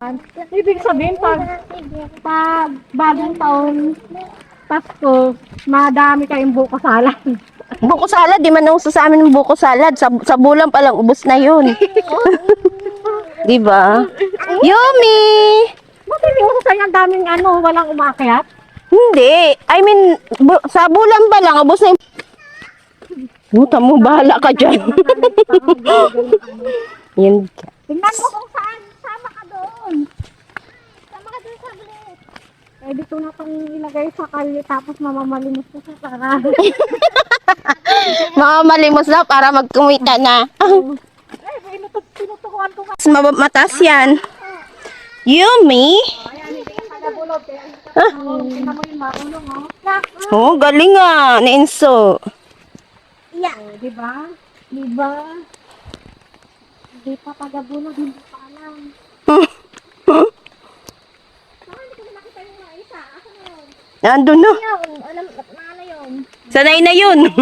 Ibig sabihin, pag bagong taon, Pasko, madami kayong buko salad. Buko salad, di man nauso sa amin ng buko salad. Sa bulan pa lang, ubos na yun. Di ba? Yummy! Buti hindi mo sa'yo ang daming walang umakyat. Hindi. I mean, sa bulan pa lang, ubos na yung... Buta mo, bahala ka dyan. Yun. Tingnan mo kung saan. Sama ka doon. Sama ka doon sa bilis. Eh, dito na itong ilagay sa kalye tapos mamamalimos ko sa para. Makamalimos na para magkumita na. Ay, tinutukuan ko ka. Mataas yan. Yummy! Ayan, hindi ka nabulog. Tingnan mo yung marunong, oh. Oh, galing nga, ni Enzo. Yeah. Diba? Diba? Hindi pa pagabulog, hindi pa alam. Hindi ko nakita yung mga isa. Asa na yun? Nandun na. Yun, alam, maala yun. Sanay na yun.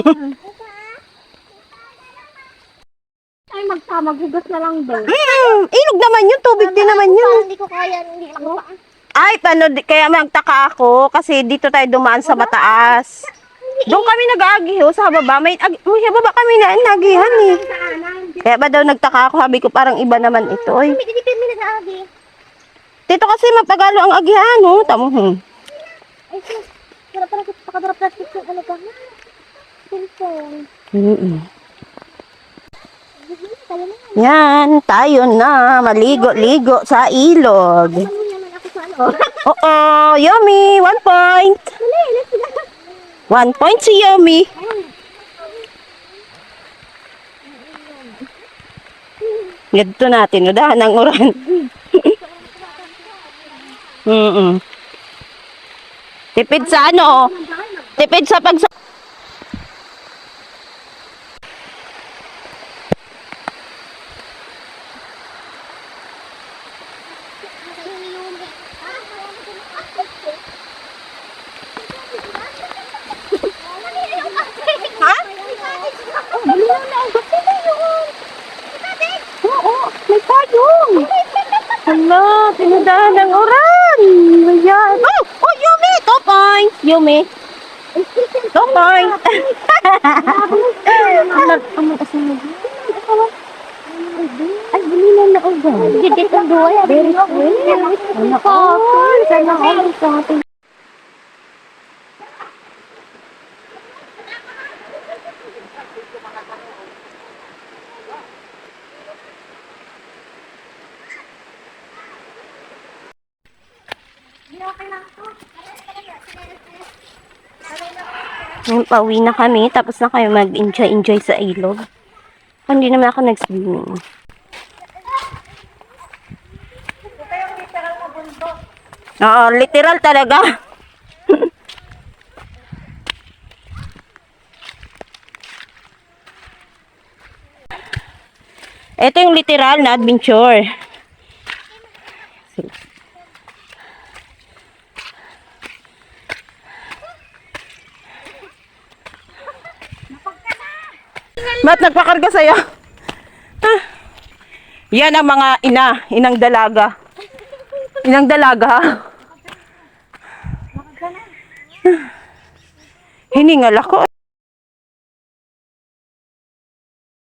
Ay, maghugas na lang doon. Ilog naman yun, tubig din naman yun. Hindi ko kaya, hindi ako pa. Ay, kaya magtaka ako kasi dito tayo dumaan sa mataas. Doon kami nag-agi sa baba. Sa baba kami nag-agihan eh. Kaya ba daw nagtaka ako, sabi ko parang iba naman ito. Oy. Hindi kami nag-agi. Dito kasi mapagalo ang agihan, oh. Tamo. Ay, sis. Wala pala kita pakadara plastic ko. Ano ka? Cellphone. Yan, tayo na. Maligo-ligo sa ilog. Ano naman ako sa ano? Oo, yummy. 1 point. Dali, let's go. 1 point si Yummy. Ganito natin, udahan ng uran. Tipid sa ano, tipid sa Ha? Oh, bali na. Sino yun? Oo, may payong. Hala, tinadahan ng oran. Ayan. Oh, Yumi, 2 points. Yumi. 2 points. Ay, bali na na uga. Hindi ko doon. Very cool. Ano ko? Sana all sa ating. Ngayon, pauwi na kami. Tapos na kayo mag-enjoy sa ilog. Hindi naman ako nag-swimming. Oo, literal talaga. Ito yung literal na adventure. Ba't nagpakarga sa'yo? Ah. Yan ang mga inang dalaga. Inang dalaga. Hiningal ako.